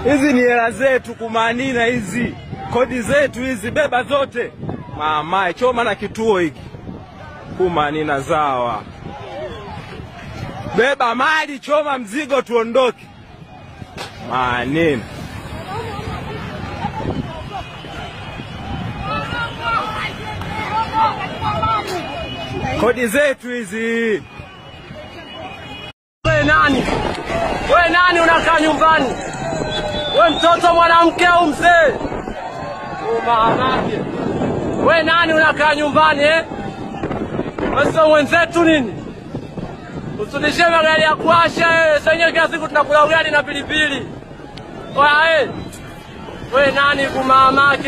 Hizi ni hela zetu kumanina, hizi kodi zetu hizi, beba zote mama, choma na kituo hiki kumanina zawa, beba mali, choma mzigo, tuondoke manina. Kodi zetu hizi. We nani unakaa nyumbani? We mtoto mwanamke au mzee? Maanake we nani unakaa nyumbani Wewe mwenzetu nini? Usudishe magari ya kuasha senye kila siku tunakula ugali na pilipili. We nani kumamake?